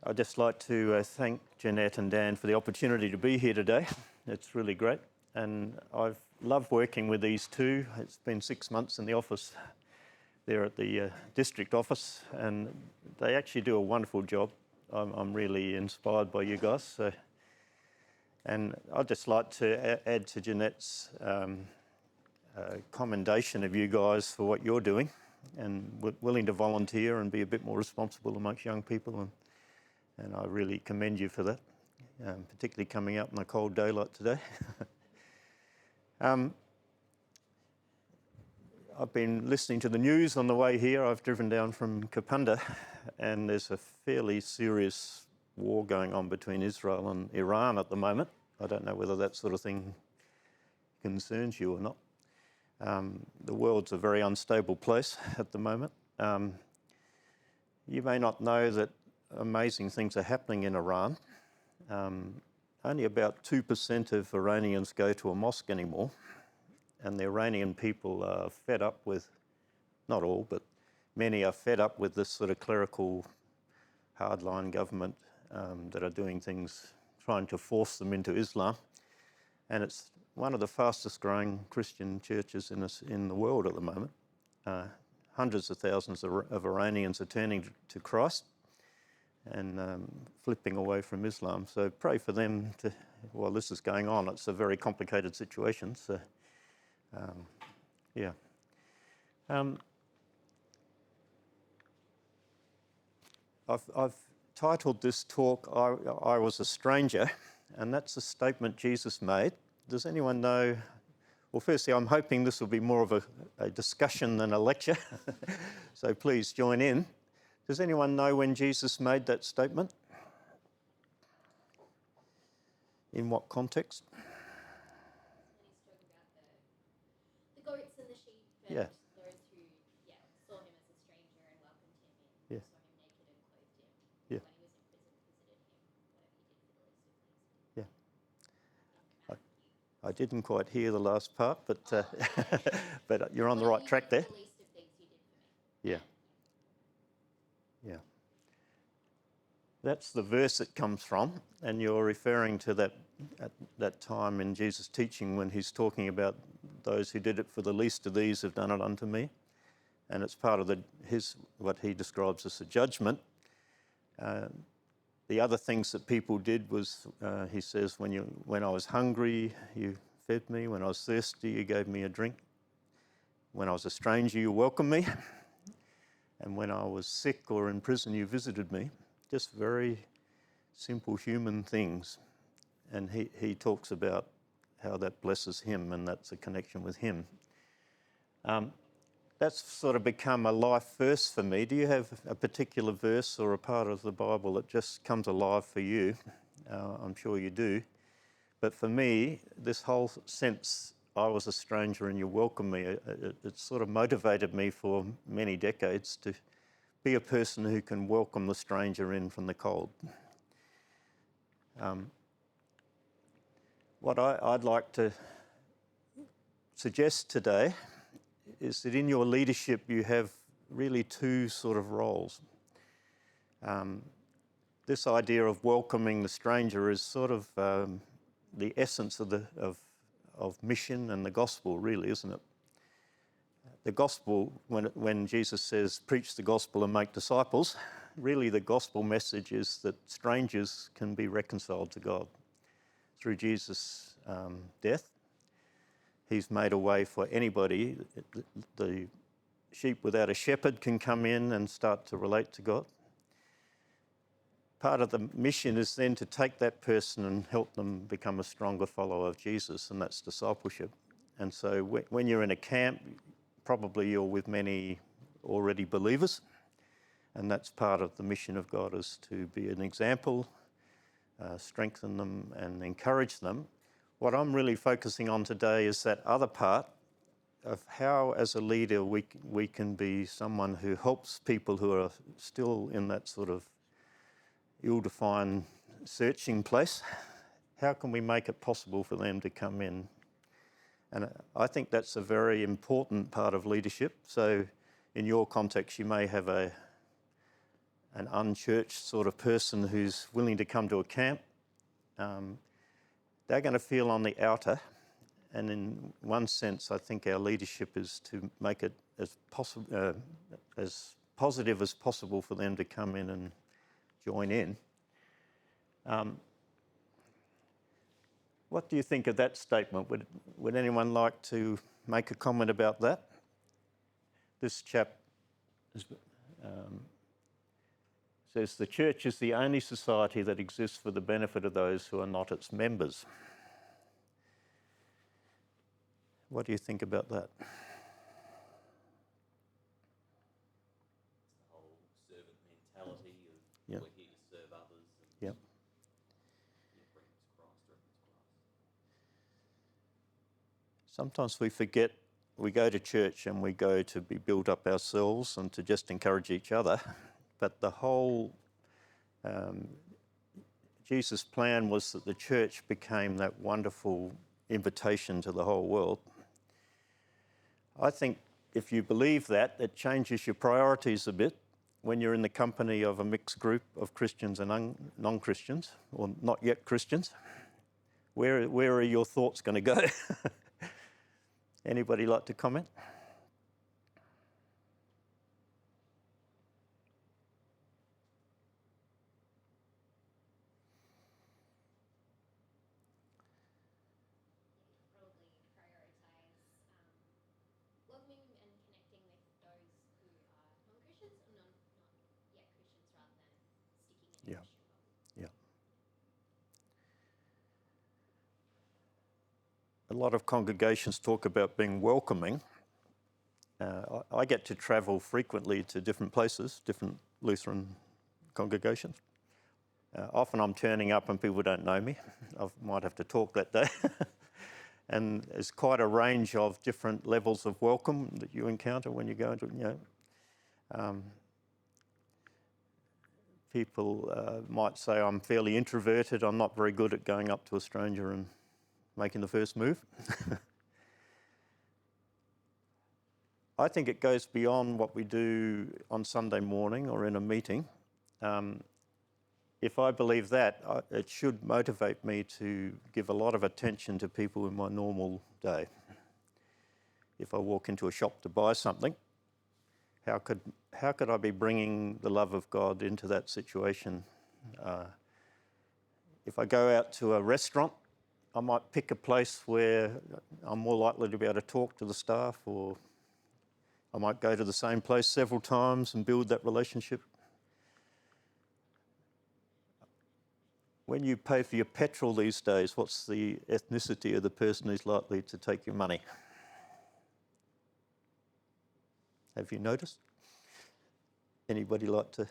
I'd just like to thank Jeanette and Dan for the opportunity to be here today. It's really great, and I've loved working with these two. It's been 6 months in the office there at the district office, and they actually do a wonderful job. I'm really inspired by you guys. And I'd just like to add to Jeanette's commendation of you guys for what you're doing and willing to volunteer and be a bit more responsible amongst young people. And I really commend you for that, particularly coming out in a cold daylight today. I've been listening to the news on the way here. I've driven down from Kapunda, and there's a fairly serious war going on between Israel and Iran at the moment. I don't know whether that sort of thing concerns you or not. The world's a very unstable place at the moment. You may not know that amazing things are happening in Iran. Only about 2% of Iranians go to a mosque anymore, and the Iranian people are fed up with, not all, but many are fed up with this sort of clerical hardline government that are doing things, trying to force them into Islam. And it's one of the fastest growing Christian churches in the world at the moment. Hundreds of thousands of Iranians are turning to Christ and flipping away from Islam. So pray for them while this is going on. It's a very complicated situation. So, yeah. I've titled this talk, I Was a Stranger, and that's a statement Jesus made. Does anyone know? Well, firstly, I'm hoping this will be more of a discussion than a lecture, so please join in. Does anyone know when Jesus made that statement? In what context? He's talking about the goats and the sheep and Yeah. those who saw him as a stranger and welcomed him in, Yeah. saw him naked and clothed him. Yeah. When he was in prison, visited him, whatever he did for the least of these. Yeah. I didn't quite hear the last part, but but you're on the right track there. The least of things you did for me. Yeah. Yeah. That's the verse it comes from, and you're referring to that at that time in Jesus' teaching when he's talking about those who did it for the least of these have done it unto me, and it's part of what he describes as a judgment. The other things that people did was, he says, when I was hungry, you fed me. When I was thirsty, you gave me a drink. When I was a stranger, you welcomed me. And when I was sick or in prison, you visited me. Just very simple human things. And he talks about how that blesses him, and that's a connection with him. That's sort of become a life verse for me. Do you have a particular verse or a part of the Bible that just comes alive for you? I'm sure you do. But for me, this whole sense, I was a stranger and you welcomed me, it sort of motivated me for many decades to be a person who can welcome the stranger in from the cold. What I'd like to suggest today is that in your leadership you have really two sort of roles. This idea of welcoming the stranger is sort of the essence of mission and the gospel, really, isn't it? The gospel, when Jesus says, preach the gospel and make disciples, really the gospel message is that strangers can be reconciled to God through Jesus' death. He's made a way for anybody. The sheep without a shepherd can come in and start to relate to God. Part of the mission is then to take that person and help them become a stronger follower of Jesus, and that's discipleship. And so when you're in a camp, probably you're with many already believers, and that's part of the mission of God, is to be an example, strengthen them and encourage them. What I'm really focusing on today is that other part of how, as a leader, we can be someone who helps people who are still in that sort of ill-defined searching place. How can we make it possible for them to come in? And I think that's a very important part of leadership. So in your context, you may have a an unchurched sort of person who's willing to come to a camp, they're going to feel on the outer. And in one sense, I think our leadership is to make it as positive as possible for them to come in and join in. What do you think of that statement? Would anyone like to make a comment about that? This chap says, the church is the only society that exists for the benefit of those who are not its members. What do you think about that? The whole servant mentality of Yep. we're here to serve others and Yep. reference Christ. Sometimes we forget we go to church and we go to be built up ourselves and to just encourage each other. But the whole Jesus' plan was that the church became that wonderful invitation to the whole world. I think if you believe that, it changes your priorities a bit when you're in the company of a mixed group of Christians and non-Christians, or not yet Christians. Where are your thoughts going to go? Anybody like to comment? Probably prioritize welcoming and connecting with those who are non-Christians or not yet Christians rather than sticking in Yeah. a Christian bubble. Yeah. A lot of congregations talk about being welcoming. I get to travel frequently to different places, different Lutheran congregations. Often I'm turning up and people don't know me. I might have to talk that day. And there's quite a range of different levels of welcome that you encounter when you go into, people might say I'm fairly introverted, I'm not very good at going up to a stranger and making the first move. I think it goes beyond what we do on Sunday morning or in a meeting. If I believe that, it should motivate me to give a lot of attention to people in my normal day. If I walk into a shop to buy something, how could I be bringing the love of God into that situation? If I go out to a restaurant, I might pick a place where I'm more likely to be able to talk to the staff, or I might go to the same place several times and build that relationship. When you pay for your petrol these days, what's the ethnicity of the person who's likely to take your money? Have you noticed? Anybody like to?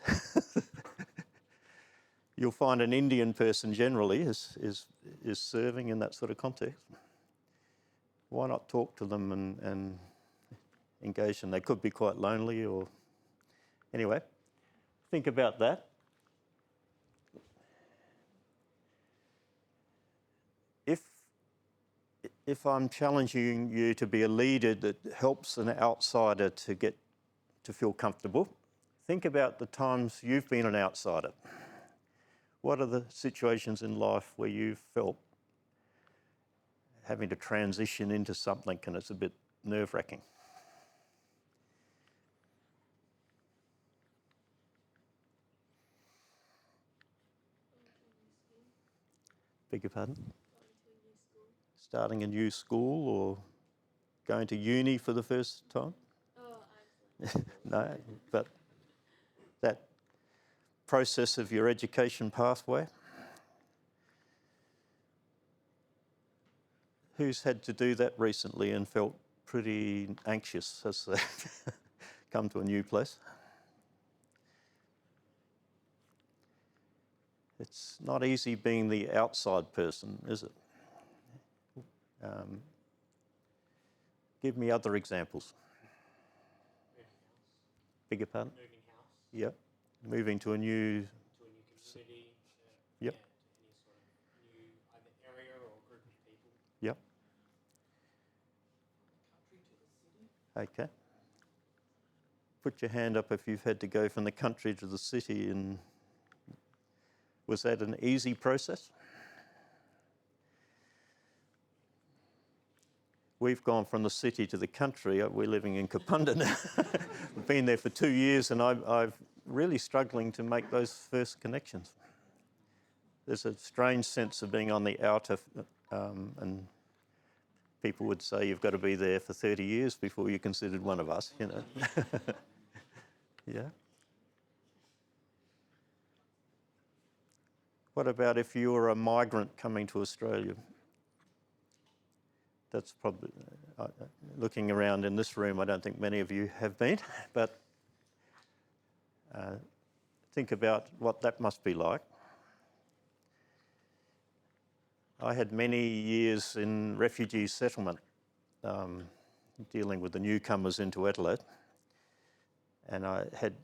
You'll find an Indian person generally is serving in that sort of context. Why not talk to them and engage them? They could be quite lonely, or anyway, think about that. If I'm challenging you to be a leader that helps an outsider to get to feel comfortable, think about the times you've been an outsider. What are the situations in life where you've felt having to transition into something and it's a bit nerve-wracking? Beg your pardon? Starting a new school or going to uni for the first time? Oh, No, but that process of your education pathway. Who's had to do that recently and felt pretty anxious as they come to a new place? It's not easy being the outside person, is it? Give me other examples. Moving house. Beg your pardon? Moving house. Yep. Moving to a new... To a new community. Yep. To any sort of new either area or group of people. Yep. From the country to the city. Okay. put your hand up if you've had to go from the country to the city, and was that an easy process? We've gone from the city to the country. We're living in Kapunda now. We've been there for 2 years, and I've really struggling to make those first connections. There's a strange sense of being on the outer, and people would say you've got to be there for 30 years before you're considered one of us, you know. Yeah. What about if you were a migrant coming to Australia? That's probably, looking around in this room, I don't think many of you have been, but think about what that must be like. I had many years in refugee settlement, dealing with the newcomers into Adelaide, and I had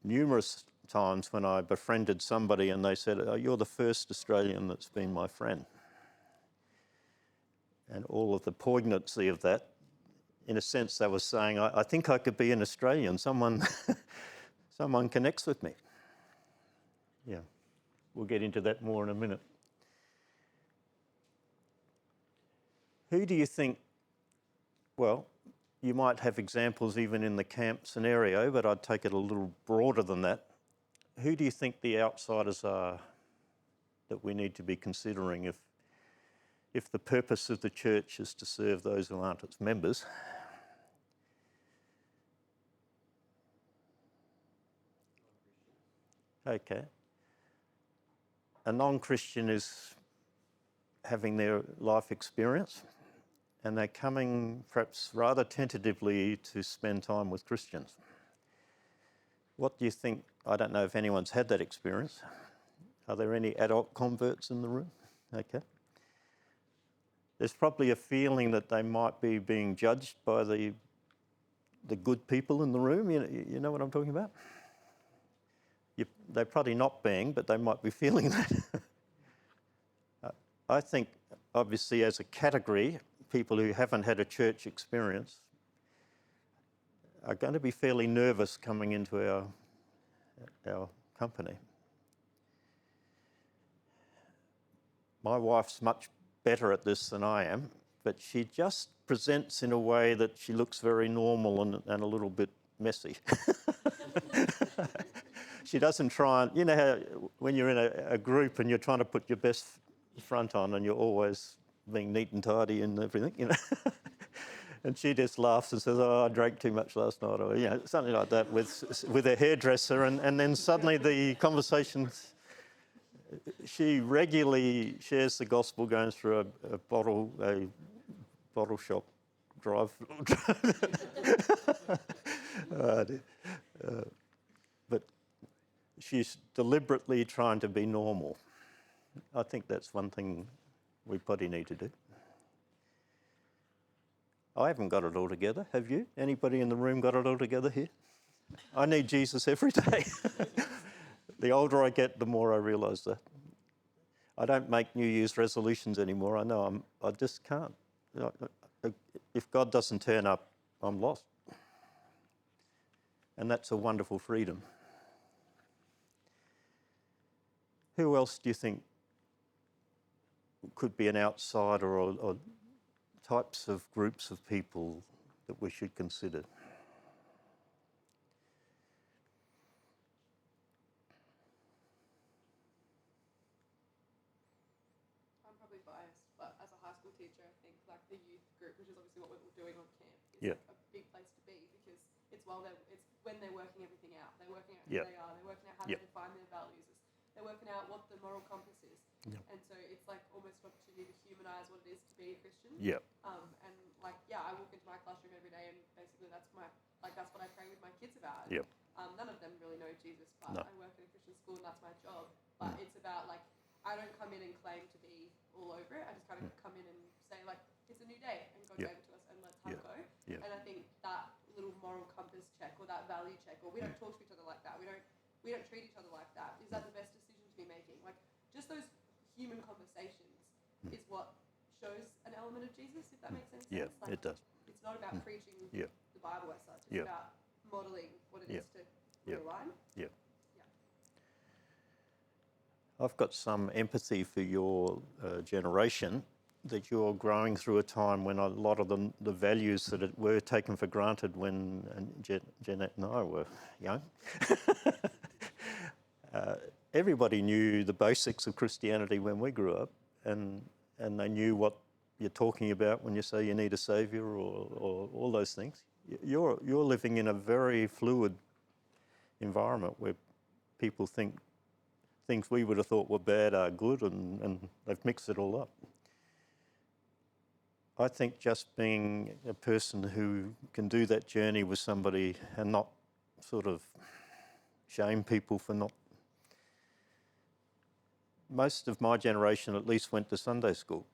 numerous times when I befriended somebody and they said, "Oh, you're the first Australian that's been my friend." And all of the poignancy of that, in a sense, they were saying, I think I could be an Australian. Someone connects with me. Yeah, we'll get into that more in a minute. Who do you think, well, you might have examples even in the camp scenario, but I'd take it a little broader than that. Who do you think the outsiders are that we need to be considering if the purpose of the church is to serve those who aren't its members? Okay. A non-Christian is having their life experience, and they're coming perhaps rather tentatively to spend time with Christians. What do you think? I don't know if anyone's had that experience. Are there any adult converts in the room? Okay. There's probably a feeling that they might be being judged by the good people in the room. You know what I'm talking about? They're probably not being, but they might be feeling that. I think, obviously, as a category, people who haven't had a church experience are going to be fairly nervous coming into our company. My wife's much better at this than I am, but she just presents in a way that she looks very normal and a little bit messy. She doesn't try and, you know how when you're in a group and you're trying to put your best front on and you're always being neat and tidy and everything, you know. And she just laughs and says, "Oh, I drank too much last night," or, you know, something like that with a hairdresser, and then suddenly the conversation. She regularly shares the gospel going through a bottle shop drive. But she's deliberately trying to be normal. I think that's one thing we probably need to do. I haven't got it all together. Have you? Anybody in the room got it all together here? I need Jesus every day. The older I get, the more I realise that. I don't make New Year's resolutions anymore. I know I just can't. If God doesn't turn up, I'm lost. And that's a wonderful freedom. Who else do you think could be an outsider or types of groups of people that we should consider? I'm probably biased, but as a high school teacher, I think like the youth group, which is obviously what we're doing on camp, is Yeah. like a big place to be because it's when they're working everything out. They're working out who Yeah. they are. They're working out how Yeah. to define their values. They're working out what the moral compass is. Yeah. And so it's like almost an opportunity to humanise what it is to be a Christian. Yeah. And like, yeah, I walk into my classroom every day and basically that's what I pray with my kids about. Yeah. None of them really know Jesus, but No. I work in a Christian school and that's my job. But it's about like, I don't come in and claim to be all over it. I just kind of come in and say like, it's a new day and God Yeah. gave it to us and let's have Yeah. a go. Yeah. And I think that little moral compass check or that value check, or we don't talk to each other like that. We don't treat each other like that. Is that the best decision to be making? Like just those human conversations is what shows an element of Jesus, if that makes any sense. Yeah, Like, it does. it's not about preaching Yeah. the Bible as such. It's Yeah. about modelling what it Yeah. is to Yeah. realign. Yeah. Yeah. I've got some empathy for your generation, that you're growing through a time when a lot of the values that were taken for granted when Jeanette and I were young. Everybody knew the basics of Christianity when we grew up, and they knew what you're talking about when you say you need a saviour or all those things. You're living in a very fluid environment where people think things we would have thought were bad are good, and they've mixed it all up. I think just being a person who can do that journey with somebody and not sort of shame people for not... Most of my generation at least went to Sunday school.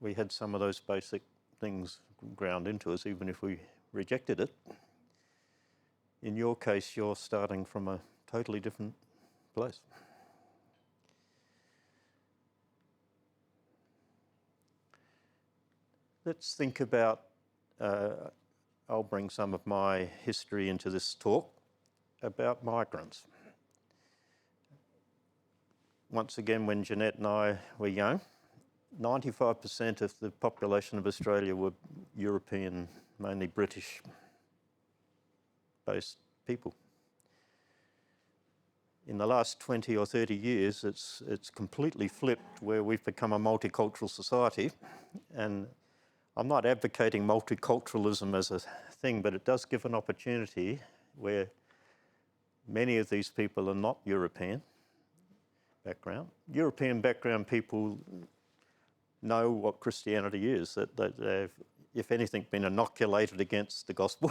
We had some of those basic things ground into us, even if we rejected it. In your case, you're starting from a totally different place. Let's think about, I'll bring some of my history into this talk, about migrants. Once again, when Jeanette and I were young, 95% of the population of Australia were European, mainly British-based people. In the last 20 or 30 years, it's completely flipped, where we've become a multicultural society. And I'm not advocating multiculturalism as a thing, but it does give an opportunity where many of these people are not European background. European background people know what Christianity is, that they've, if anything, been inoculated against the gospel.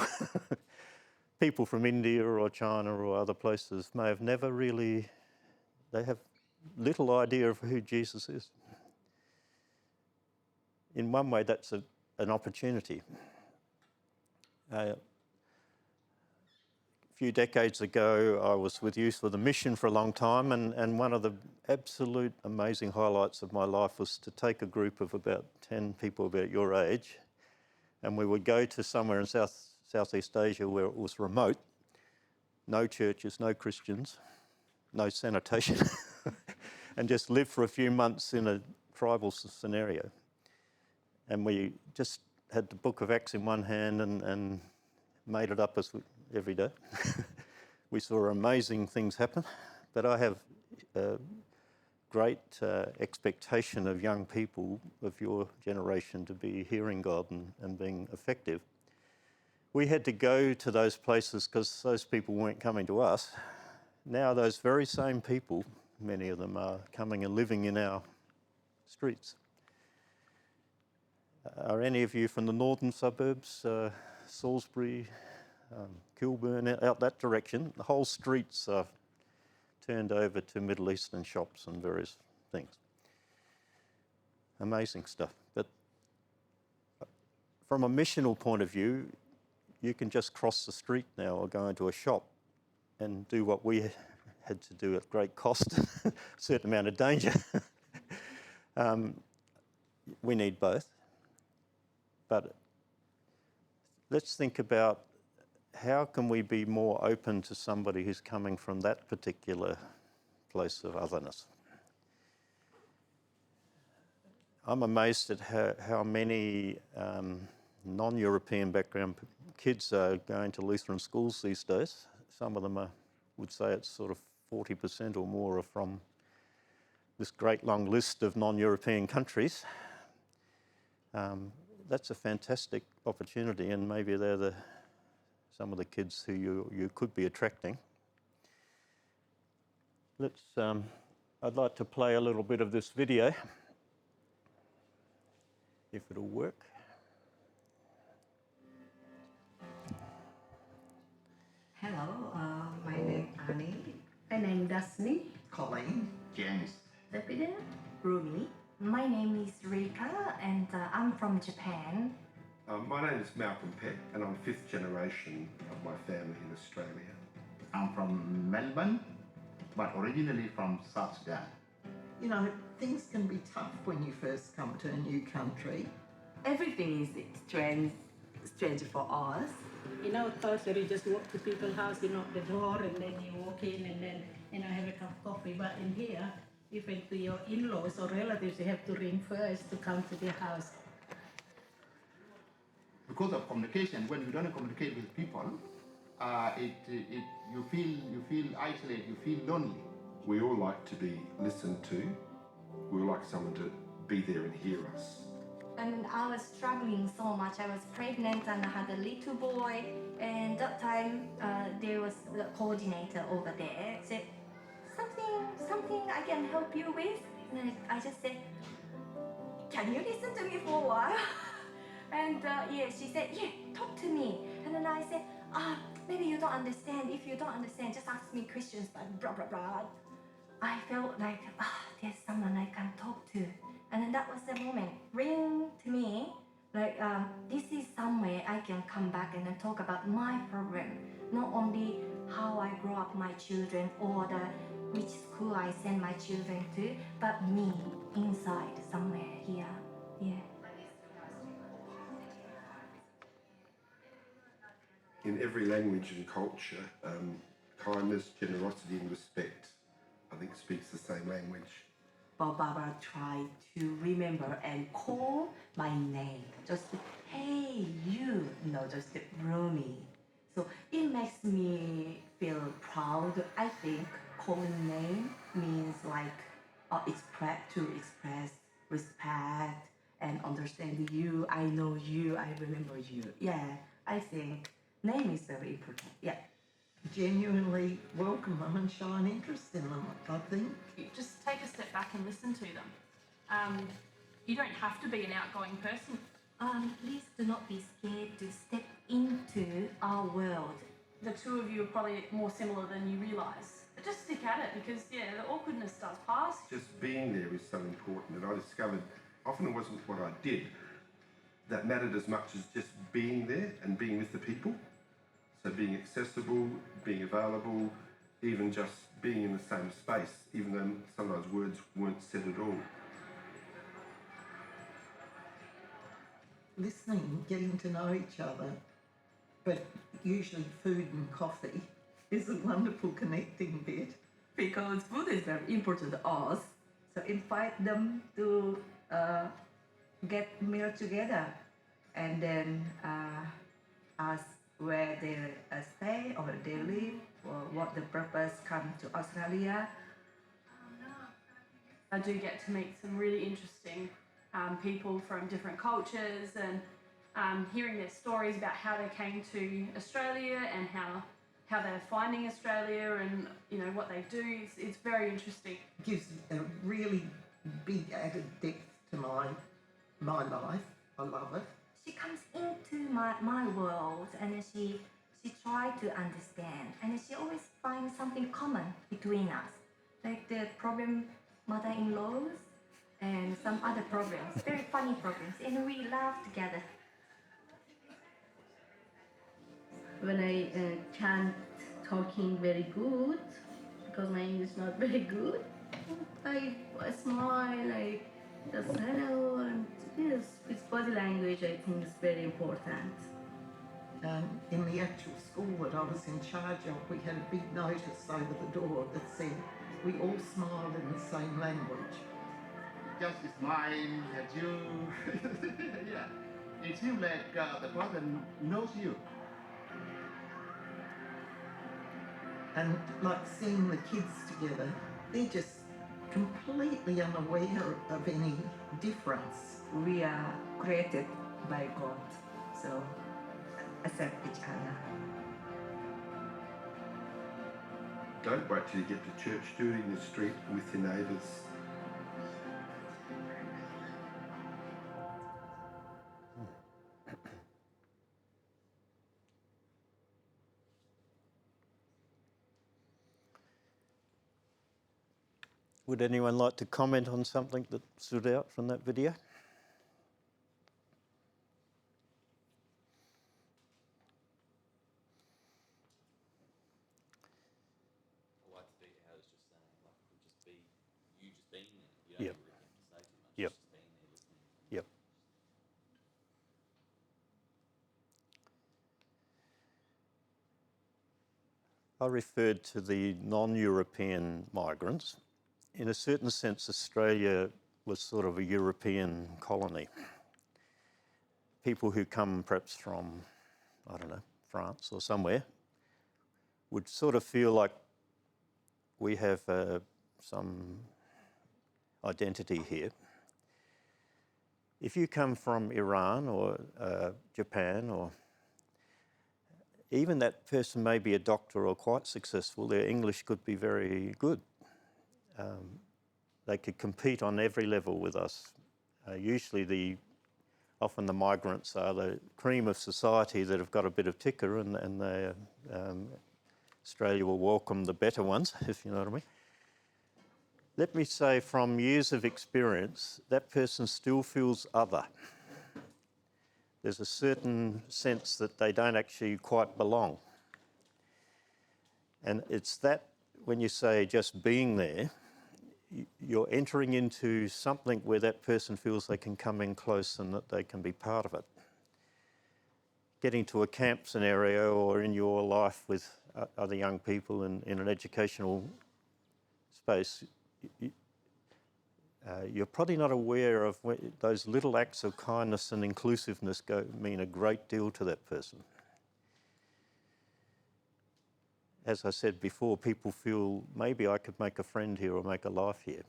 People from India or China or other places may have never really, they have little idea of who Jesus is. In one way, that's an opportunity. A few decades ago, I was with Youth for the Mission for a long time, and one of the absolute amazing highlights of my life was to take a group of about 10 people about your age, and we would go to somewhere in Southeast Asia where it was remote, no churches, no Christians, no sanitation, and just live for a few months in a tribal scenario. And we just had the Book of Acts in one hand and made it up every day. We saw amazing things happen, but I have a great expectation of young people of your generation to be hearing God and being effective. We had to go to those places because those people weren't coming to us. Now those very same people, many of them, are coming and living in our streets. Are any of you from the northern suburbs, Salisbury, Kilburn, out that direction? The whole streets are turned over to Middle Eastern shops and various things. Amazing stuff. But from a missional point of view, you can just cross the street now or go into a shop and do what we had to do at great cost, a certain amount of danger. We need both. But let's think about how can we be more open to somebody who's coming from that particular place of otherness. I'm amazed at how many non-European background kids are going to Lutheran schools these days. Some of them would say it's sort of 40% or more are from this great long list of non-European countries. That's a fantastic opportunity, and maybe they're some of the kids who you could be attracting. I'd like to play a little bit of this video, if it'll work. Hello, my name is Annie. My name is Dasni. Colleen. James. David. Rumi. My name is Rika and I'm from Japan. My name is Malcolm Peck and I'm fifth generation of my family in Australia. I'm from Melbourne, but originally from South Sudan. You know, things can be tough when you first come to a new country. Everything is strange for us. In our culture, you just walk to people's house, you knock the door, and then you walk in, and then have a cup of coffee. But in here, even to your in-laws or relatives, you have to ring first to come to their house. Because of communication, when you don't communicate with people, you feel isolated, you feel lonely. We all like to be listened to. We all like someone to be there and hear us. And I was struggling so much. I was pregnant and I had a little boy. And that time, there was the coordinator over there. Said, something I can help you with? And I just said, can you listen to me for a while? And yeah, she said, yeah, talk to me. And then I said, maybe you don't understand. If you don't understand, just ask me questions, but blah, blah, blah. I felt like, there's someone I can talk to. And then that was the moment. Ring to me, like, this is somewhere I can come back and then talk about my problem. Not only how I grow up my children or which school I send my children to, but me, inside, somewhere here. Yeah. In every language and culture, kindness, generosity and respect, I think, speaks the same language. Barbara tried to remember and call my name. Just, hey, you, just Romy. So it makes me feel proud. I think calling name means like to express respect and understand you. I know you, I remember you. Yeah, I think name is very important. Yeah. Genuinely welcome them and show an interest in them, I think. You just take a step back and listen to them. You don't have to be an outgoing person. Please do not be scared to step into our world. The two of you are probably more similar than you realise. But just stick at it because, yeah, the awkwardness does pass. Just being there is so important, and I discovered often it wasn't what I did that mattered as much as just being there and being with the people. So being accessible, being available, even just being in the same space, even though sometimes words weren't said at all. Listening, getting to know each other, but usually food and coffee is a wonderful connecting bit. Because food is very important to us, so invite them to get meal together, and then ask where they stay or they live or what the purpose come to Australia. I do get to meet some really interesting people from different cultures and hearing their stories about how they came to Australia and how they're finding Australia and what they do. It's very interesting. Gives a really big added depth to my life. I love it. She comes into my world and she tries to understand and she always finds something common between us, like the problem mother-in-laws and some other problems, very funny problems, and we laugh together. When I can't talking very good because my English is not very good, I smile, I just hello, and yes, it's body language. I think is very important. In the actual school that I was in charge of, we had a big notice over the door that said we all smiled in the same language. Just smile at you. Yeah, it seems like the person knows you. And like seeing the kids together, they're just completely unaware of any difference. We are created by God, so accept each other. Don't wait till you get to church. Do it in the street with your neighbours. Would anyone like to comment on something that stood out from that video? I like to be, how I was just saying, like it could just be you just being there. You Yep. don't really have to say too much. Yep. Just being there listening. Yep. I referred to the non-European migrants. In a certain sense, Australia was sort of a European colony. People who come perhaps from, I don't know, France or somewhere, would sort of feel like we have some identity here. If you come from Iran or Japan, or even that person may be a doctor or quite successful, their English could be very good. They could compete on every level with us. Usually often the migrants are the cream of society that have got a bit of ticker, and Australia will welcome the better ones, if you know what I mean. Let me say, from years of experience, that person still feels other. There's a certain sense that they don't actually quite belong. And it's that, when you say just being there, you're entering into something where that person feels they can come in close and that they can be part of it. Getting to a camp scenario or in your life with other young people in an educational space, you're probably not aware of those little acts of kindness and inclusiveness mean a great deal to that person. As I said before, people feel maybe I could make a friend here or make a life here.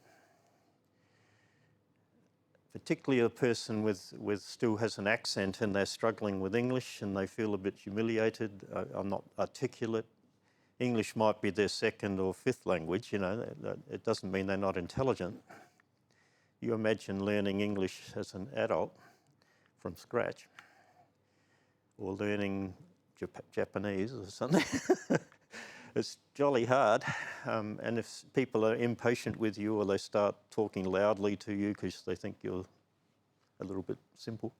Particularly a person with still has an accent and they're struggling with English and they feel a bit humiliated. I'm not articulate. English might be their second or fifth language, you know. It doesn't mean they're not intelligent. You imagine learning English as an adult from scratch, or learning Japanese or something. It's jolly hard, and if people are impatient with you or they start talking loudly to you because they think you're a little bit simple,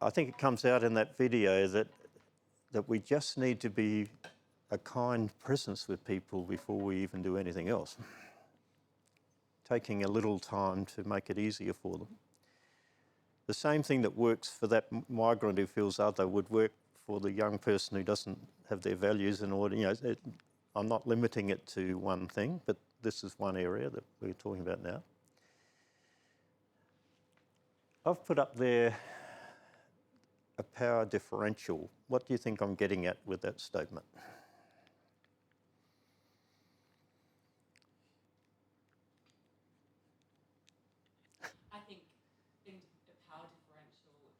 I think it comes out in that video that we just need to be a kind presence with people before we even do anything else. Taking a little time to make it easier for them. The same thing that works for that migrant who feels other would work for the young person who doesn't have their values in order. You know, I'm not limiting it to one thing, but this is one area that we're talking about now. I've put up there a power differential. What do you think I'm getting at with that statement? I think the power differential is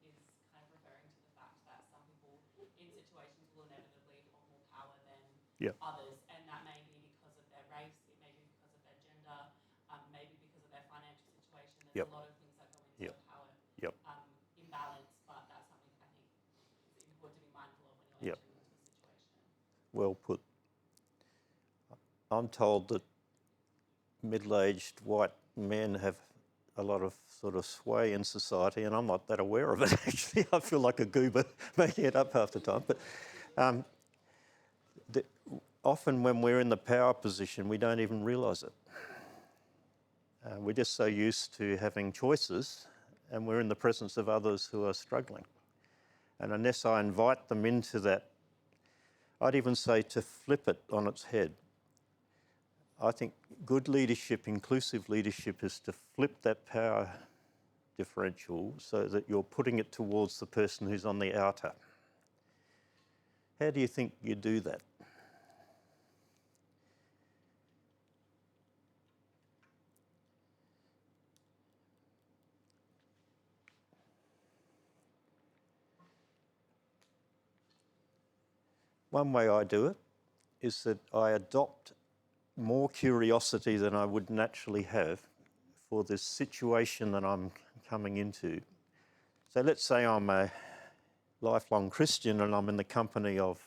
kind of referring to the fact that some people in situations will inevitably hold more power than others, and that may be because of their race, it may be because of their gender, maybe because of their financial situation. There's a lot of things that go into a power imbalance, but that's something I think is important to be mindful of when you're entering into a situation. Well put. I'm told that middle-aged white men have a lot of sort of sway in society, and I'm not that aware of it, actually. I feel like a goober making it up half the time. But often when we're in the power position, we don't even realise it. We're just so used to having choices, and we're in the presence of others who are struggling. And unless I invite them into that, I'd even say to flip it on its head. I think good leadership, inclusive leadership, is to flip that power differential so that you're putting it towards the person who's on the outer. How do you think you do that? One way I do it is that I adopt more curiosity than I would naturally have for this situation that I'm coming into. So let's say I'm a lifelong Christian and I'm in the company of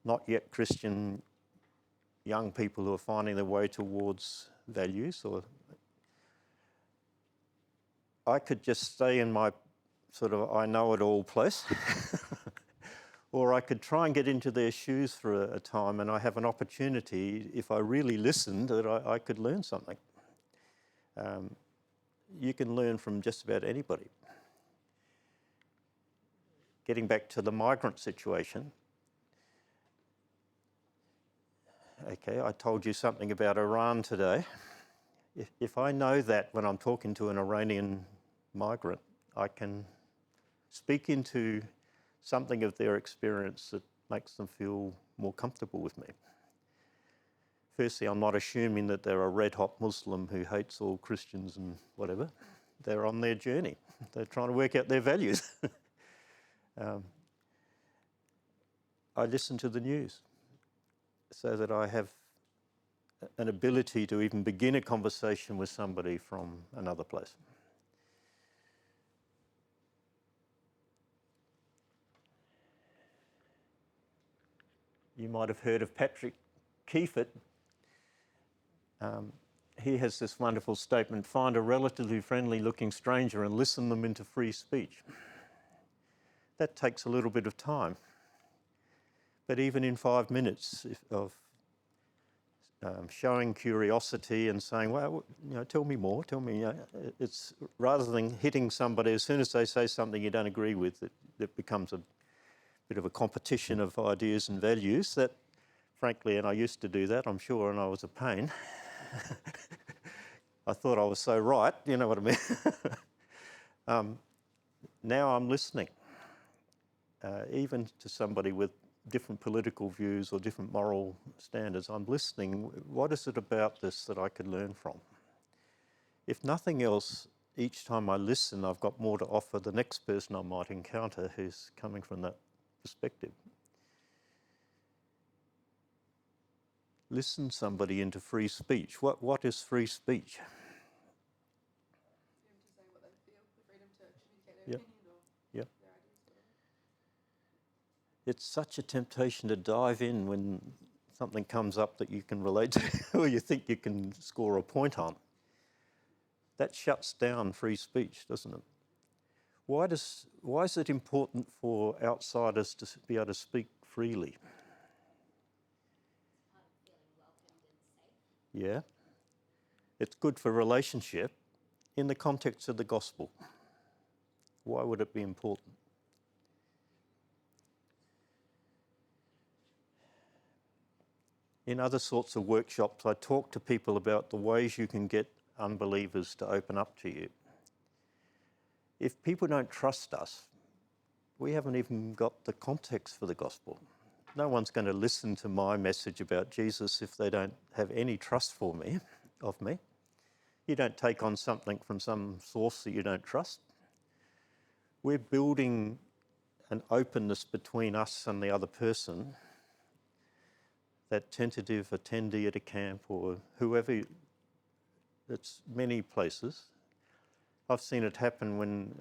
not yet Christian young people who are finding their way towards values, or I could just stay in my sort of I know it all place. Or I could try and get into their shoes for a time, and I have an opportunity, if I really listened, that I could learn something. You can learn from just about anybody. getting back to the migrant situation. Okay, I told you something about Iran today. If I know that when I'm talking to an Iranian migrant, I can speak into something of their experience that makes them feel more comfortable with me. Firstly, I'm not assuming that they're a red-hot Muslim who hates all Christians and whatever. They're on their journey. They're trying to work out their values. I listen to the news so that I have an ability to even begin a conversation with somebody from another place. You might have heard of Patrick Keeford. He has this wonderful statement: find a relatively friendly-looking stranger and listen them into free speech. That takes a little bit of time. But even in 5 minutes of showing curiosity and saying, well, tell me more, tell me, it's rather than hitting somebody as soon as they say something you don't agree with, it becomes a bit of a competition of ideas and values that, frankly, and I used to do that, I'm sure, and I was a pain. I thought I was so right, you know what I mean? Now I'm listening, even to somebody with different political views or different moral standards. I'm listening. What is it about this that I could learn from? If nothing else, each time I listen, I've got more to offer the next person I might encounter who's coming from that perspective. Listen somebody into free speech. What is free speech? Freedom to say what they feel, the freedom to communicate their opinion or their ideas, whatever. It's such a temptation to dive in when something comes up that you can relate to or you think you can score a point on. That shuts down free speech, doesn't it? Why is it important for outsiders to be able to speak freely? Yeah. It's good for relationship in the context of the gospel. Why would it be important? In other sorts of workshops, I talk to people about the ways you can get unbelievers to open up to you. If people don't trust us, we haven't even got the context for the gospel. No one's going to listen to my message about Jesus if they don't have any trust of me. You don't take on something from some source that you don't trust. We're building an openness between us and the other person, that tentative attendee at a camp or whoever, it's many places. I've seen it happen when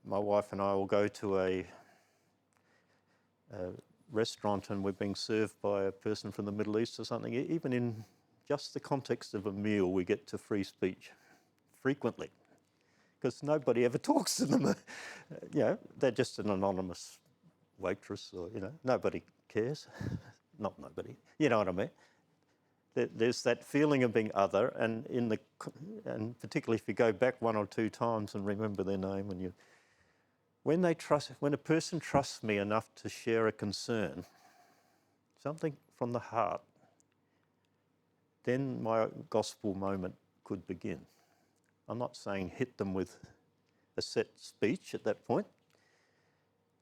my wife and I will go to a restaurant and we're being served by a person from the Middle East or something. Even in just the context of a meal, we get to free speech frequently because nobody ever talks to them. They're just an anonymous waitress or, nobody cares. Not nobody, you know what I mean? There's that feeling of being other, and particularly if you go back 1 or 2 times and remember their name, and when a person trusts me enough to share a concern, something from the heart, then my gospel moment could begin. I'm not saying hit them with a set speech at that point,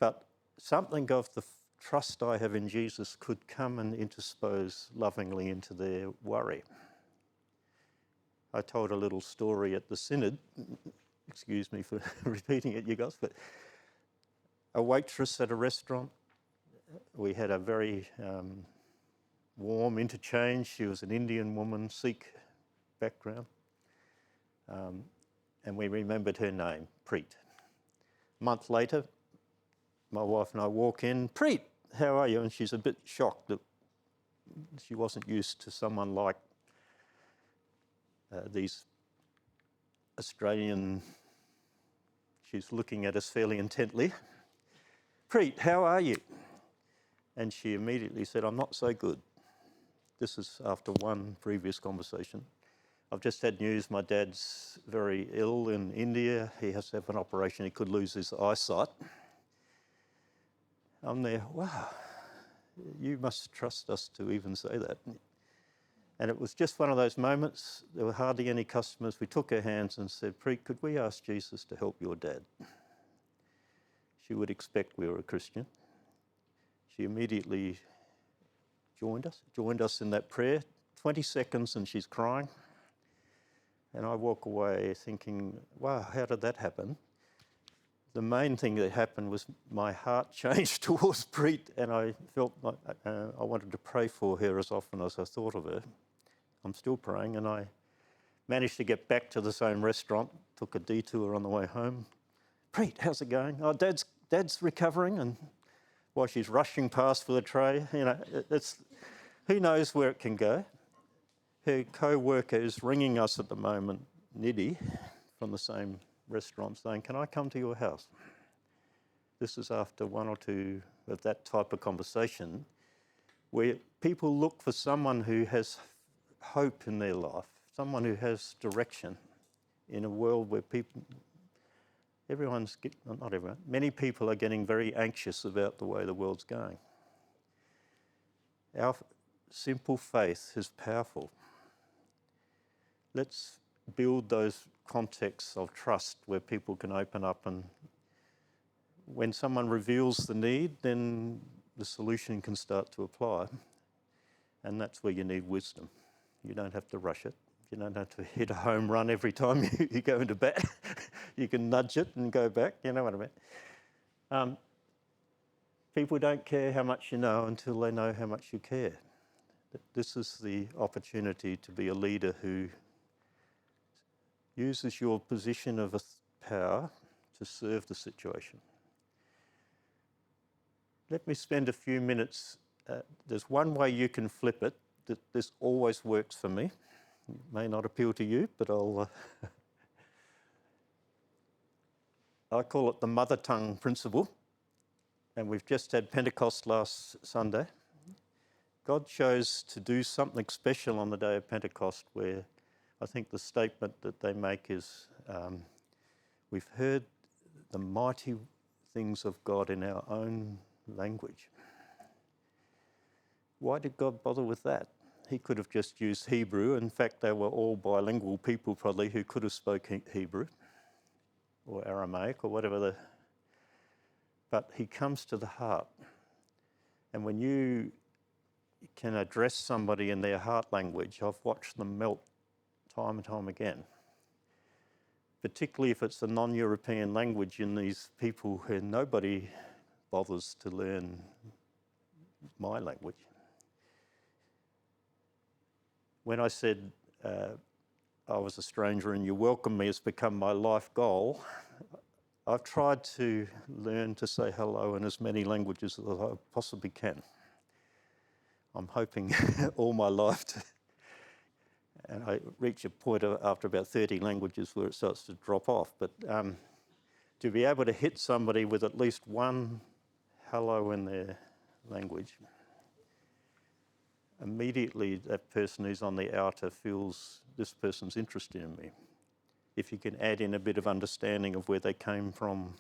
but something of the trust I have in Jesus could come and interpose lovingly into their worry. I told a little story at the synod, excuse me for repeating it, you guys, but a waitress at a restaurant, we had a very warm interchange. She was an Indian woman, Sikh background, and we remembered her name, Preet. A month later, my wife and I walk in, Preet, how are you? And she's a bit shocked that she wasn't used to someone like these Australian, she's looking at us fairly intently. Preet, how are you? And she immediately said, I'm not so good. This is after one previous conversation. I've just had news my dad's very ill in India. He has to have an operation. He could lose his eyesight. I'm there, wow, you must trust us to even say that. And it was just one of those moments. There were hardly any customers. We took her hands and said, Preet, could we ask Jesus to help your dad? She would expect we were a Christian. She immediately joined us in that prayer. 20 seconds and she's crying. And I walk away thinking, wow, how did that happen? The main thing that happened was my heart changed towards Preet, and I felt like I wanted to pray for her as often as I thought of her. I'm still praying, and I managed to get back to the same restaurant, took a detour on the way home. Preet, how's it going? Oh, Dad's recovering, and while she's rushing past for the tray, it's who knows where it can go. Her co-worker is ringing us at the moment, Nidhi, from the same restaurant, saying, can I come to your house? This is after one or two of that type of conversation where people look for someone who has hope in their life, someone who has direction in a world where many people are getting very anxious about the way the world's going. Our simple faith is powerful. Let's build those contexts of trust where people can open up, and when someone reveals the need, then the solution can start to apply. And that's where you need wisdom. You don't have to rush it. You don't have to hit a home run every time you go into bat. You can nudge it and go back, you know what I mean? People don't care how much you know until they know how much you care. This is the opportunity to be a leader who uses your position of power to serve the situation. Let me spend a few minutes. There's one way you can flip it. This always works for me. It may not appeal to you, but I call it the mother tongue principle. And we've just had Pentecost last Sunday. God chose to do something special on the day of Pentecost, where I think the statement that they make is, we've heard the mighty things of God in our own language. Why did God bother with that? He could have just used Hebrew. In fact, they were all bilingual people probably who could have spoken Hebrew or Aramaic or whatever. But he comes to the heart. And when you can address somebody in their heart language, I've watched them melt time and time again. Particularly if it's a non-European language in these people who nobody bothers to learn my language. When I said I was a stranger and you welcome me has become my life goal, I've tried to learn to say hello in as many languages as I possibly can. I'm hoping all my life and I reach a point after about 30 languages where it starts to drop off. But to be able to hit somebody with at least one hello in their language, immediately that person who's on the outer feels this person's interested in me. If you can add in a bit of understanding of where they came from.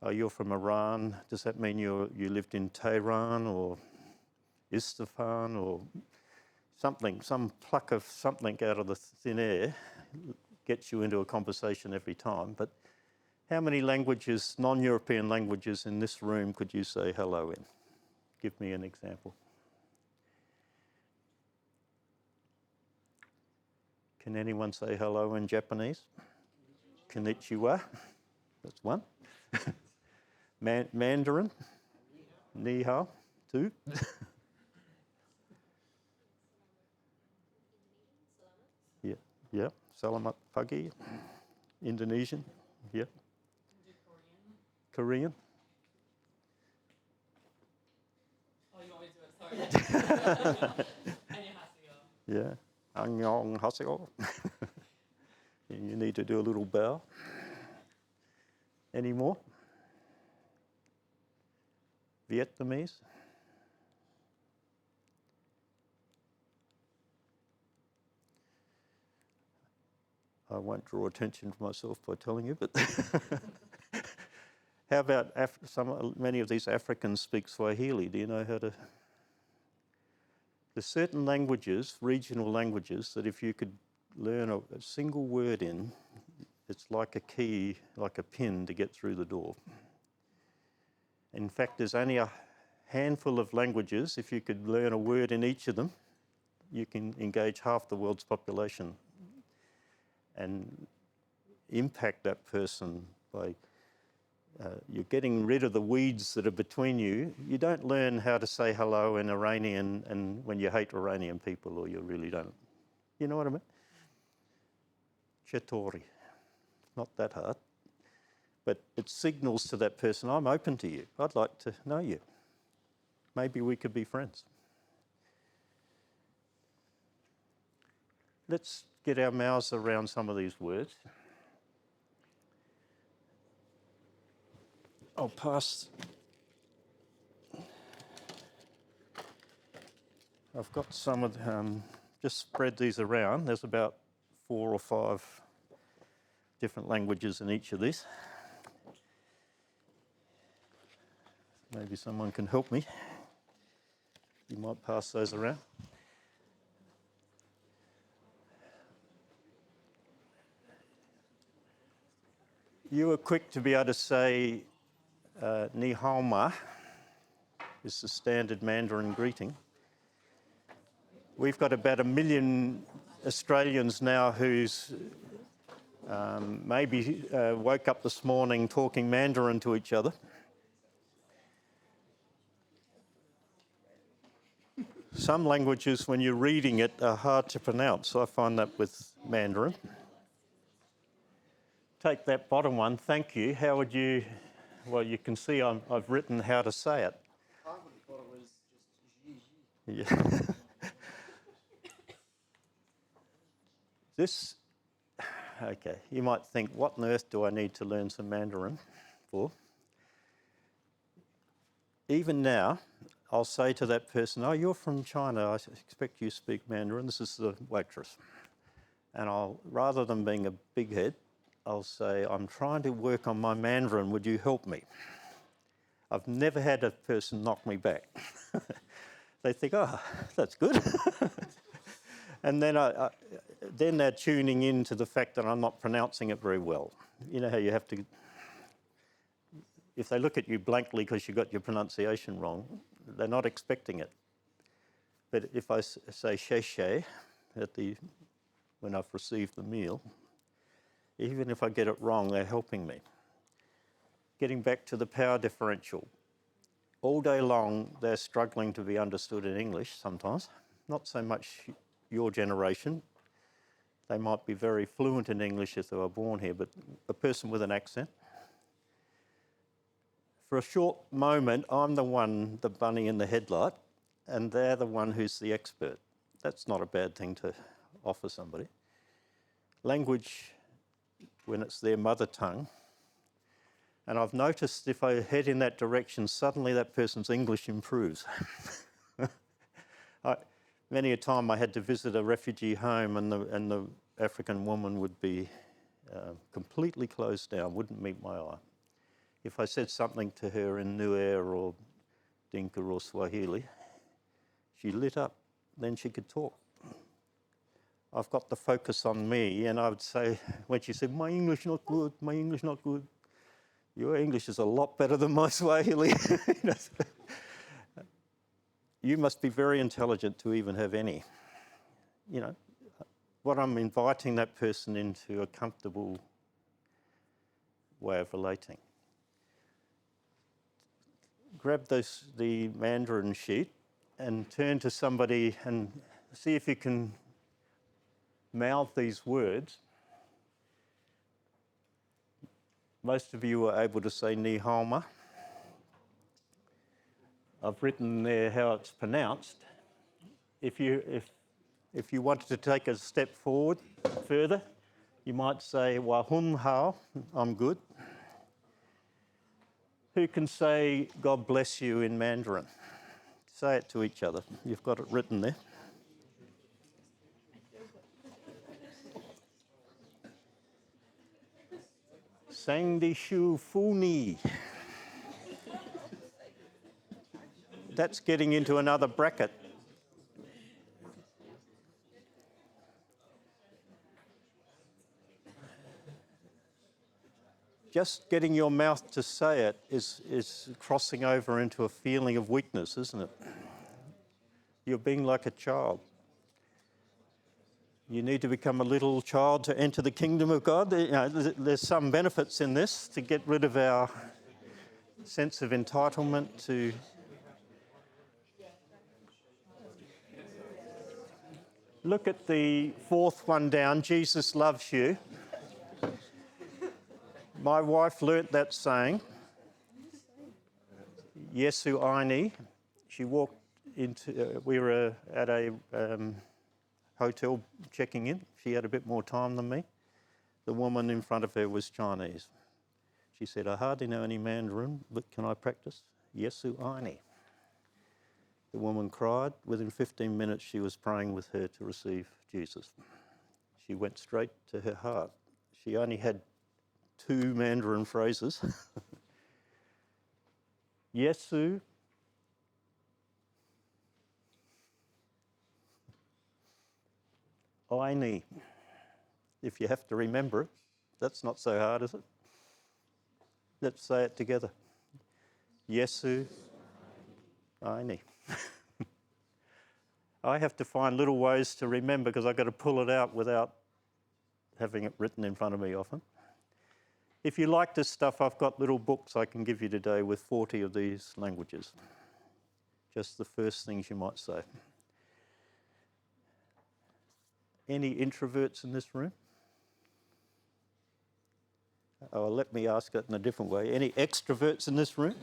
Oh, you're from Iran. Does that mean you lived in Tehran or Isfahan or something? Some pluck of something out of the thin air gets you into a conversation every time. But how many languages, non-European languages in this room could you say hello in? Give me an example. Can anyone say hello in Japanese? Konnichiwa. That's one. Mandarin. Ni hao. Two. Yeah. Salamat pagi. Indonesian. Yeah. Korean. Oh, you want me to do it? Sorry. Yeah. Annyeonghaseyo. You need to do a little bow. Any more? Vietnamese? I won't draw attention to myself by telling you, but How about many of these Africans speak Swahili? Do you know how to? There's certain languages, regional languages, that if you could learn a single word in, it's like a key, like a pin to get through the door. In fact, there's only a handful of languages. If you could learn a word in each of them, you can engage half the world's population and impact that person by you're getting rid of the weeds that are between you. You don't learn how to say hello in Iranian and when you hate Iranian people, or you really don't. You know what I mean? Chetori. Not that hard. But it signals to that person, I'm open to you. I'd like to know you. Maybe we could be friends. Let's get our mouths around some of these words. I'll pass. I've got some of them, just spread these around. There's about 4 or 5 different languages in each of these. Maybe someone can help me. You might pass those around. You were quick to be able to say Ni hao ma is the standard Mandarin greeting. We've got about 1 million Australians now who's maybe woke up this morning talking Mandarin to each other. Some languages, when you're reading it, are hard to pronounce. I find that with Mandarin. Take that bottom one, thank you. How would you, well, you can see I've written how to say it. I would have thought it was just Yeah. This, okay, you might think, what on earth do I need to learn some Mandarin for? Even now, I'll say to that person, oh, you're from China, I expect you speak Mandarin. This is the waitress. And I'll, rather than being a big head, I'll say, I'm trying to work on my Mandarin, would you help me? I've never had a person knock me back. They think, oh, that's good. And then then they're tuning in to the fact that I'm not pronouncing it very well. You know how you have to, if they look at you blankly because you got your pronunciation wrong, they're not expecting it. But if I say she when I've received the meal, even if I get it wrong, they're helping me. Getting back to the power differential. All day long, they're struggling to be understood in English sometimes. Not so much your generation. They might be very fluent in English if they were born here, but a person with an accent. For a short moment, I'm the bunny in the headlight, and they're the one who's the expert. That's not a bad thing to offer somebody. Language, when it's their mother tongue, and I've noticed if I head in that direction, suddenly that person's English improves. Many a time I had to visit a refugee home and the African woman would be completely closed down, wouldn't meet my eye. If I said something to her in Nuer or Dinka or Swahili, she lit up, then she could talk. I've got the focus on me, and I would say, when she said, my English not good, my English not good, your English is a lot better than my Swahili. You must be very intelligent to even have any. You know, what I'm inviting that person into a comfortable way of relating. Grab the Mandarin sheet and turn to somebody and see if you can mouth these words. Most of you were able to say Ni hao ma. I've written there how it's pronounced. If you wanted to take a step forward further, you might say Wa hun hao, I'm good. Who can say God bless you in Mandarin? Say it to each other. You've got it written there. Sang di shu fu ni. That's getting into another bracket. Just getting your mouth to say it is crossing over into a feeling of weakness, isn't it? You're being like a child. You need to become a little child to enter the kingdom of God. There's some benefits in this to get rid of our sense of entitlement to look at the fourth one down. Jesus loves you. My wife learnt that saying, Yesu aini. She walked into, we were at a hotel checking in. She had a bit more time than me. The woman in front of her was Chinese. She said, I hardly know any Mandarin, but can I practice? Yesu aini. The woman cried. Within 15 minutes, she was praying with her to receive Jesus. She went straight to her heart. She only had 2 Mandarin phrases. Yesu aini. If you have to remember it, that's not so hard, is it? Let's say it together. Yesu aini. I have to find little ways to remember because I've got to pull it out without having it written in front of me often. If you like this stuff, I've got little books I can give you today with 40 of these languages. Just the first things you might say. Any introverts in this room? Oh, let me ask it in a different way. Any extroverts in this room?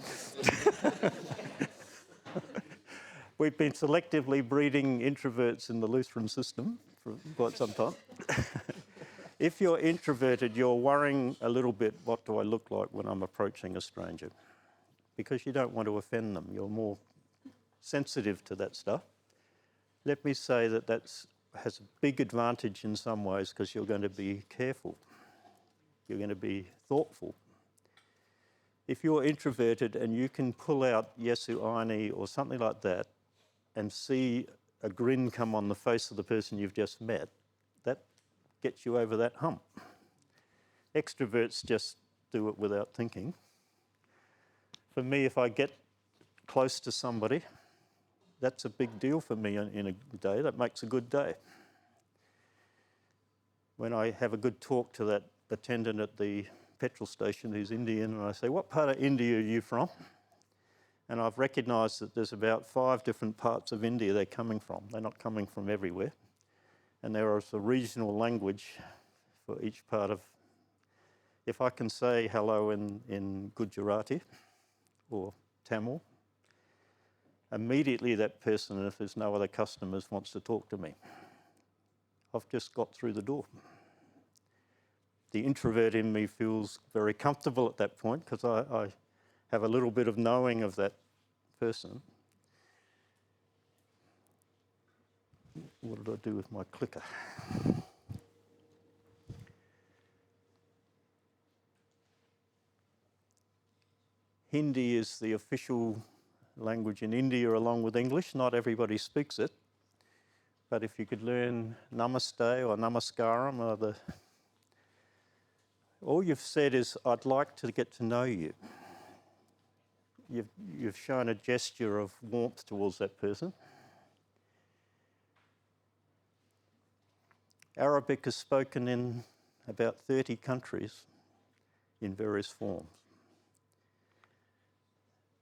We've been selectively breeding introverts in the Lutheran system for quite some time. If you're introverted, you're worrying a little bit, what do I look like when I'm approaching a stranger? Because you don't want to offend them. You're more sensitive to that stuff. Let me say that has a big advantage in some ways because you're going to be careful. You're going to be thoughtful. If you're introverted and you can pull out Yesu aini or something like that and see a grin come on the face of the person you've just met, that gets you over that hump. Extroverts just do it without thinking. For me, if I get close to somebody, that's a big deal for me in a day. That makes a good day. When I have a good talk to that attendant at the petrol station who's Indian, and I say, what part of India are you from? And I've recognised that there's about 5 different parts of India they're coming from. They're not coming from everywhere. And there is a regional language for each part of... If I can say hello in Gujarati or Tamil, immediately that person, if there's no other customers, wants to talk to me. I've just got through the door. The introvert in me feels very comfortable at that point because I have a little bit of knowing of that person. What did I do with my clicker? Hindi is the official language in India along with English. Not everybody speaks it. But if you could learn Namaste or Namaskaram or all you've said is, I'd like to get to know you. You've shown a gesture of warmth towards that person. Arabic is spoken in about 30 countries in various forms.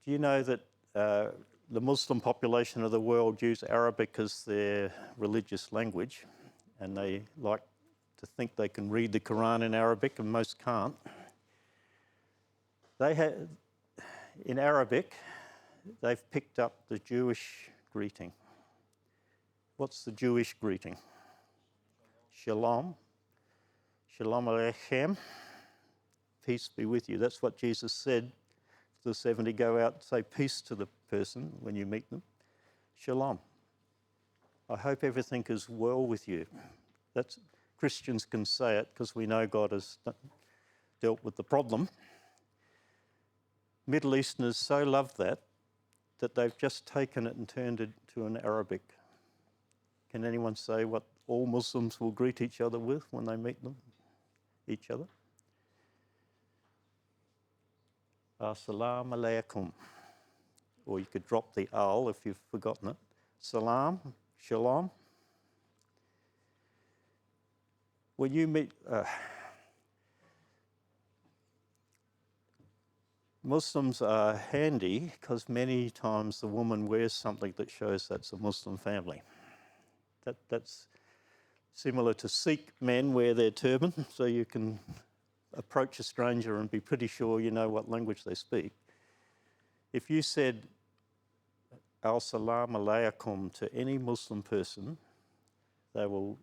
Do you know that the Muslim population of the world use Arabic as their religious language, and they like to think they can read the Quran in Arabic, and most can't? In Arabic, they've picked up the Jewish greeting. What's the Jewish greeting? Shalom. Shalom Aleichem. Peace be with you. That's what Jesus said to the 70. Go out and say peace to the person when you meet them. Shalom. I hope everything is well with you. Christians can say it because we know God has dealt with the problem. Middle Easterners so love that that they've just taken it and turned it to an Arabic. Can anyone say what all Muslims will greet each other with when they meet them? Each other? Assalamu alaikum. Or you could drop the al if you've forgotten it. Salam, shalom. When you meet Muslims are handy because many times the woman wears something that shows that's a Muslim family. That's similar to Sikh men wear their turban, so you can approach a stranger and be pretty sure you know what language they speak. If you said Al-Salam Alaykum to any Muslim person, they will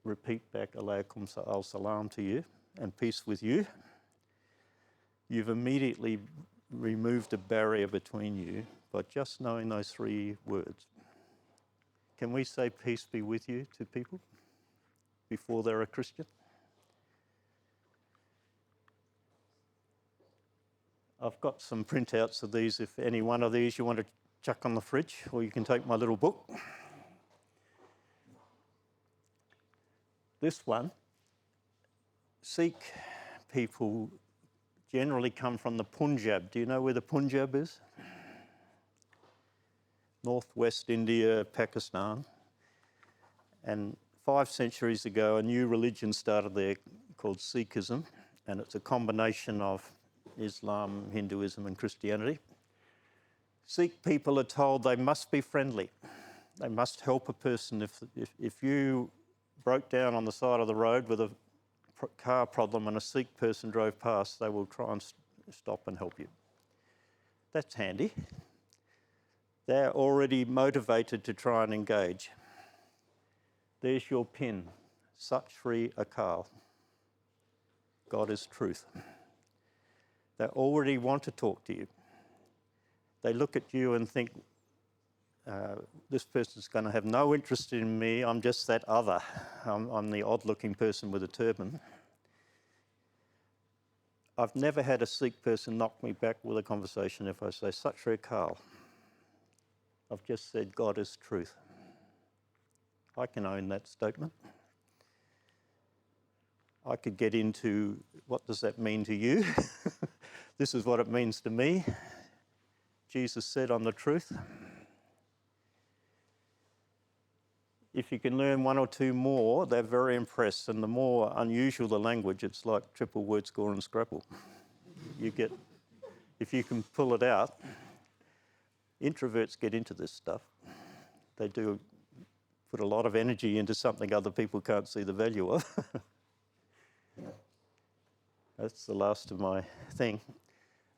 repeat back Alaykum Al-Salam to you and peace with you. You've immediately removed a barrier between you by just knowing those 3 words. Can we say peace be with you to people before they're a Christian? I've got some printouts of these. If any one of these you want to chuck on the fridge, or you can take my little book. This one, Sikh people generally come from the Punjab. Do you know where the Punjab is? Northwest India, Pakistan. And 5 centuries ago, a new religion started there called Sikhism, and it's a combination of Islam, Hinduism, and Christianity. Sikh people are told they must be friendly. They must help a person. If you broke down on the side of the road with a car problem and a Sikh person drove past, they will try and stop and help you. That's handy. They're already motivated to try and engage. There's your pin, Sat Shri Akal. God is truth. They already want to talk to you. They look at you and think, this person's going to have no interest in me, I'm just that other. I'm the odd-looking person with a turban. I've never had a Sikh person knock me back with a conversation if I say, Sat Shri Akal. I've just said, God is truth. I can own that statement. I could get into, what does that mean to you? This is what it means to me. Jesus said, I'm the truth. If you can learn 1 or 2 more, they're very impressed. And the more unusual the language, it's like triple word score and Scrabble. You get, if you can pull it out, introverts get into this stuff. They do put a lot of energy into something other people can't see the value of. That's the last of my thing.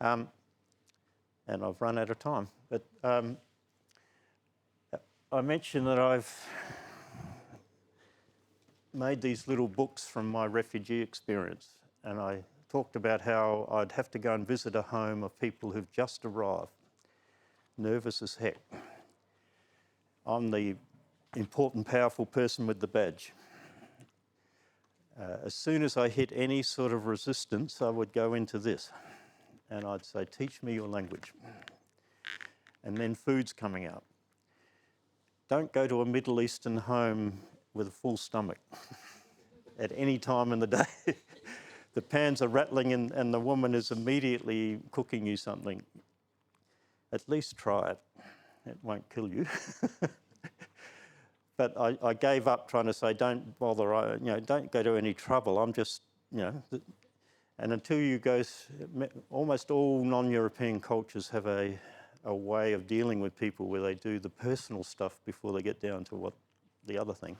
And I've run out of time. But I mentioned that I've made these little books from my refugee experience. And I talked about how I'd have to go and visit a home of people who've just arrived, nervous as heck. I'm the important, powerful person with the badge. As soon as I hit any sort of resistance, I would go into this. And I'd say, teach me your language. And then food's coming out. Don't go to a Middle Eastern home with a full stomach at any time in the day. The pans are rattling and the woman is immediately cooking you something. At least try it. It won't kill you. But I gave up trying to say, don't bother, don't go to any trouble. I'm just, and until you go, almost all non-European cultures have a way of dealing with people where they do the personal stuff before they get down to what the other thing.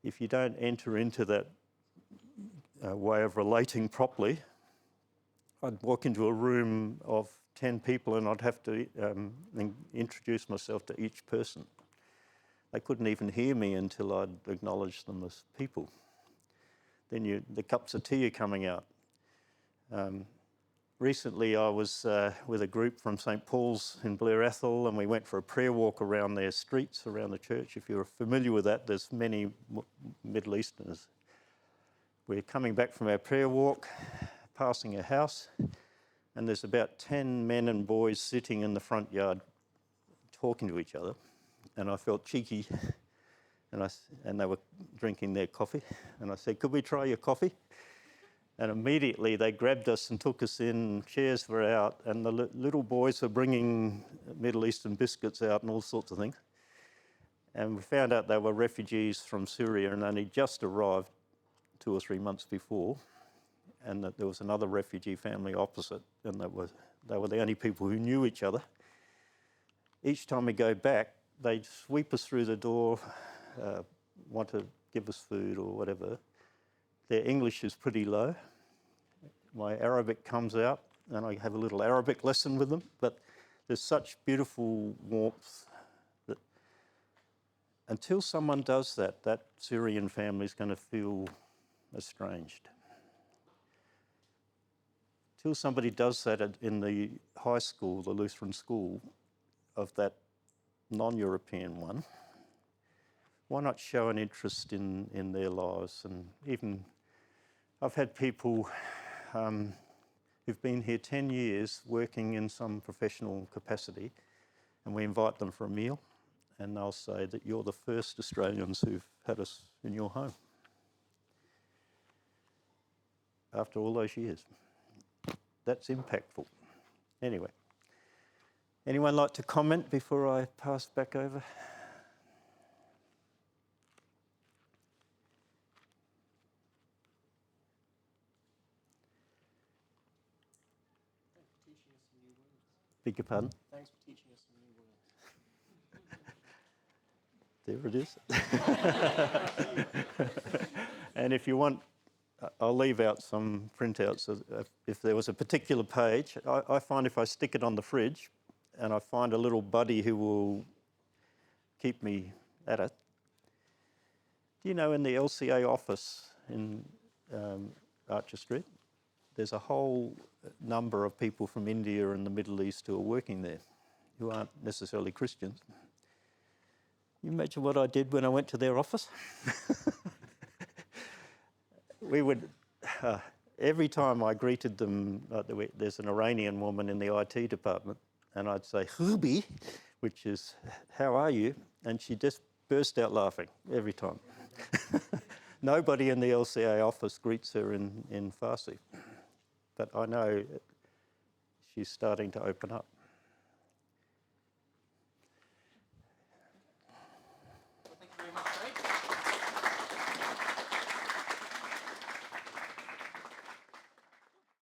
If you don't enter into that way of relating properly, I'd walk into a room of 10 people and I'd have to introduce myself to each person. They couldn't even hear me until I'd acknowledged them as people. Then the cups of tea are coming out. Recently I was with a group from St. Paul's in Blair Athol, and we went for a prayer walk around their streets, around the church. If you're familiar with that, there's many Middle Easterners. We're coming back from our prayer walk, passing a house. and there's about 10 men and boys sitting in the front yard talking to each other, and I felt cheeky, and they were drinking their coffee, and I said, "Could we try your coffee?" And immediately they grabbed us and took us in, chairs were out, and the little boys were bringing Middle Eastern biscuits out and all sorts of things. And we found out they were refugees from Syria and only just arrived 2 or 3 months before, and that there was another refugee family opposite, and they were the only people who knew each other. Each time we go back, they'd sweep us through the door, want to give us food or whatever. Their English is pretty low. My Arabic comes out, and I have a little Arabic lesson with them, but there's such beautiful warmth that until someone does that, that Syrian family is going to feel estranged. Till somebody does that in the high school, the Lutheran school, of that non-European one, why not show an interest in their lives? And even, I've had people who've been here 10 years working in some professional capacity, and we invite them for a meal, and they'll say that you're the first Australians who've had us in your home after all those years. That's impactful. Anyway, anyone like to comment before I pass back over? Beg your pardon? Thanks for teaching us some new words. There it is. And if you want, I'll leave out some printouts. If there was a particular page, I find if I stick it on the fridge and I find a little buddy who will keep me at it. Do you know in the LCA office in Archer Street, there's a whole number of people from India and the Middle East who are working there, who aren't necessarily Christians. You imagine what I did when I went to their office? We would, every time I greeted them, there's an Iranian woman in the IT department, and I'd say, "Hubi," which is, "How are you?" And she just burst out laughing every time. Nobody in the LCA office greets her in Farsi. But I know she's starting to open up.